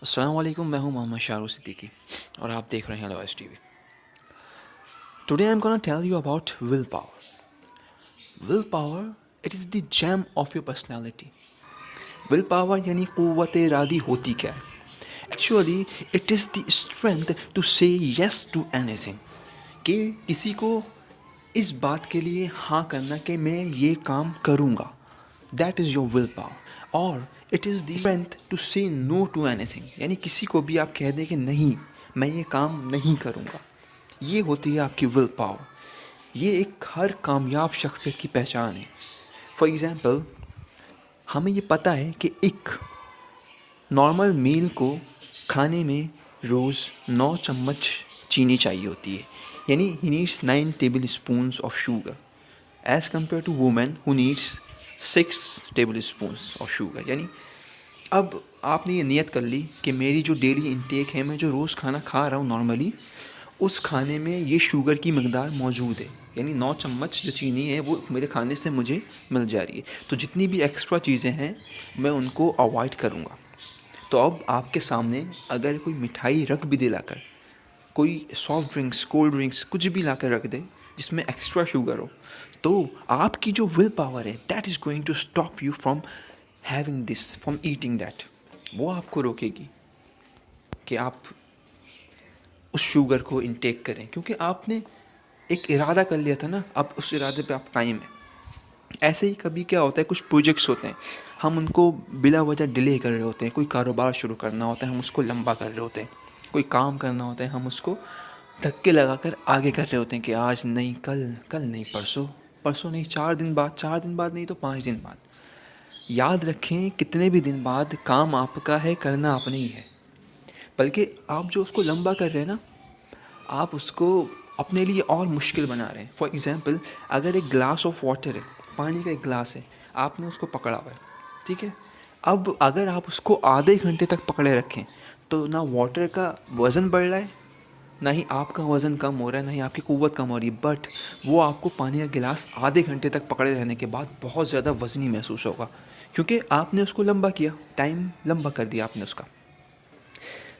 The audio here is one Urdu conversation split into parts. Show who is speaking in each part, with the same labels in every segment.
Speaker 1: السلام علیکم، میں ہوں محمد شاہ صدیقی اور آپ دیکھ رہے ہیں LOS TV۔ Today I am gonna tell you about will power. Will power it is the gem of your personality. Will power یعنی قوت ارادی ہوتی کیا ہے؟ Actually it is the strength to say yes to any thing, کہ کسی کو اس بات کے لیے ہاں کرنا کہ میں یہ کام کروں گا، that is your will power. اور it is the strength to say no to any thing, یعنی کسی کو بھی آپ کہہ دیں کہ نہیں میں یہ کام نہیں کروں گا، یہ ہوتی ہے آپ کی ول پاور۔ یہ ایک ہر کامیاب شخصیت کی پہچان ہے۔ فار ایگزامپل، ہمیں یہ پتہ ہے کہ ایک نارمل میل کو کھانے میں روز 9 چمچ چینی چاہیے ہوتی ہے، یعنی he needs 9 tablespoons of sugar as compare to women who needs 6 tablespoons of sugar. یعنی اب آپ نے یہ نیت کر لی کہ میری جو ڈیلی انٹیک ہے، میں جو روز کھانا کھا رہا ہوں نارملی، اس کھانے میں یہ شوگر کی مقدار موجود ہے، یعنی 9 چمچ جو چینی ہے وہ میرے کھانے سے مجھے مل جا رہی ہے، تو جتنی بھی ایکسٹرا چیزیں ہیں میں ان کو اوائڈ کروں گا۔ تو اب آپ کے سامنے اگر کوئی مٹھائی رکھ بھی دے لا کر، کوئی سافٹ ڈرنکس، کولڈ ڈرنکس کچھ بھی لا کر رکھ دے جس میں ایکسٹرا شوگر ہو، تو آپ کی جو ول پاور ہے that is going to stop you from having this, from eating that. وہ آپ کو روکے گی کہ آپ اس شوگر کو انٹیک کریں، کیونکہ آپ نے ایک ارادہ کر لیا تھا نا، اب اس ارادے پہ آپ قائم ہیں۔ ایسے ہی کبھی کیا ہوتا ہے، کچھ پروجیکٹس ہوتے ہیں ہم ان کو بلا وجہ ڈیلے کر رہے ہوتے ہیں۔ کوئی کاروبار شروع کرنا ہوتا ہے، ہم اس کو لمبا کر رہے ہوتے ہیں۔ کوئی کام کرنا ہوتا ہے، ہم اس کو دھکے لگا کر آگے کر رہے ہوتے ہیں کہ آج نہیں، کل نہیں، پرسوں نہیں، 4 دن بعد، 4 دن بعد نہیں تو 5 دن بعد۔ یاد رکھیں کتنے بھی دن بعد کام آپ کا ہے، کرنا آپ نے ہی ہے، بلکہ آپ جو اس کو لمبا کر رہے ہیں نا، آپ اس کو اپنے لیے اور مشکل بنا رہے ہیں۔ فار ایگزامپل، اگر ایک گلاس آف واٹر ہے، پانی کا ایک گلاس ہے، آپ نے اس کو پکڑا ہوا ہے، ٹھیک ہے؟ اب اگر آپ اس کو آدھے گھنٹے تک پکڑے رکھیں تو نہ واٹر کا وزن بڑھ رہا ہے، نہ ہی آپ کا وزن کم ہو رہا ہے، نہ ہی آپ کی قوت کم ہو رہی ہے، بٹ وہ آپ کو پانی کا گلاس آدھے گھنٹے تک پکڑے رہنے کے بعد بہت زیادہ وزنی محسوس ہوگا، کیونکہ آپ نے اس کو لمبا کیا، ٹائم لمبا کر دیا آپ نے اس کا۔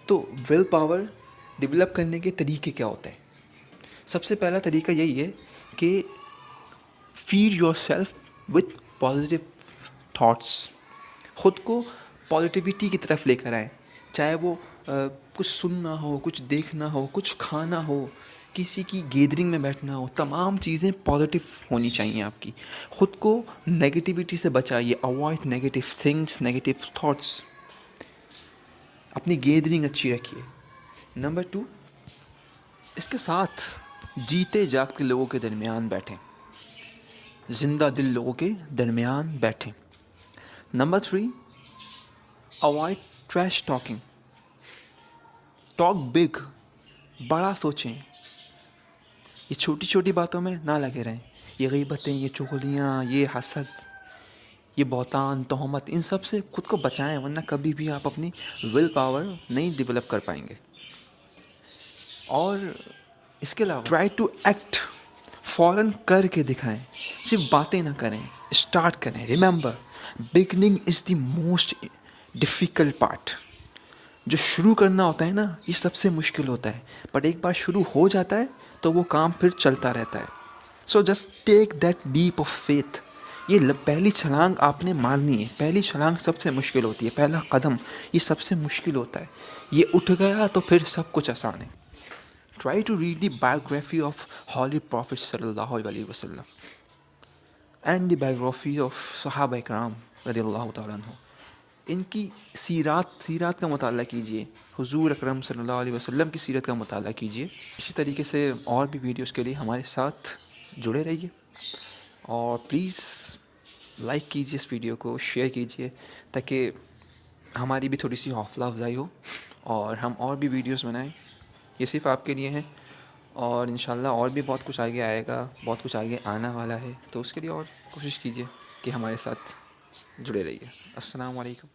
Speaker 1: تو ول پاور ڈیولپ کرنے کے طریقے کیا ہوتے ہیں؟ سب سے پہلا طریقہ یہی ہے کہ feed yourself with positive thoughts. خود کو پازیٹیوٹی کی طرف لے کر آئیں، چاہے وہ کچھ سننا ہو، کچھ دیکھنا ہو، کچھ کھانا ہو، کسی کی گیدرنگ میں بیٹھنا ہو، تمام چیزیں پازیٹیو ہونی چاہیے آپ کی۔ خود کو نیگیٹیوٹی سے بچائیے، avoid negative things, negative thoughts. اپنی گیدرنگ اچھی رکھیے۔ نمبر 2، اس کے ساتھ جیتے جاگتے لوگوں کے درمیان بیٹھیں، زندہ دل لوگوں کے درمیان بیٹھیں۔ Number 3، avoid trash talking. Talk big, بڑا سوچیں، یہ چھوٹی چھوٹی باتوں میں نہ لگے رہیں۔ یہ غیبتیں، یہ چغلیاں، یہ حسد، یہ بہتان، تہمت، ان سب سے خود کو بچائیں، ورنہ کبھی بھی آپ اپنی ول پاور نہیں ڈیولپ کر پائیں گے۔ اور اس کے علاوہ ٹرائی ٹو ایکٹ، فوراً کر کے دکھائیں، صرف باتیں نہ کریں، اسٹارٹ کریں۔ Remember, beginning is the most difficult part. جو شروع کرنا ہوتا ہے نا، یہ سب سے مشکل ہوتا ہے، بٹ ایک بار شروع ہو جاتا ہے تو وہ کام پھر چلتا رہتا ہے۔ So just take that leap of faith. یہ پہلی چھلانگ آپ نے مارنی ہے، پہلی چھلانگ سب سے مشکل ہوتی ہے، پہلا قدم یہ سب سے مشکل ہوتا ہے۔ یہ اٹھ گیا تو پھر سب کچھ آسان ہے۔ Try to read the biography of Holy Prophet sallallahu alaihi wasallam and the biography of صحابہ اکرام رضی اللہ تعالیٰ عنہ۔ ان کی سیرات کا مطالعہ کیجیے، حضور اکرم صلی اللہ علیہ وسلم کی سیرت کا مطالعہ کیجیے۔ اسی طریقے سے اور بھی ویڈیوز کے لیے ہمارے ساتھ جڑے رہیے، اور پلیز لائک کیجیے اس ویڈیو کو، شیئر کیجیے، تاکہ ہماری بھی تھوڑی سی حوصلہ افزائی ہو اور ہم اور بھی ویڈیوز بنائیں۔ یہ صرف آپ کے لیے ہیں، اور انشاءاللہ اور بھی بہت کچھ آگے آئے گا، بہت کچھ آگے آنا والا ہے، تو اس کے لیے اور کوشش کیجیے کہ ہمارے ساتھ جڑے رہیے۔ السلام علیکم۔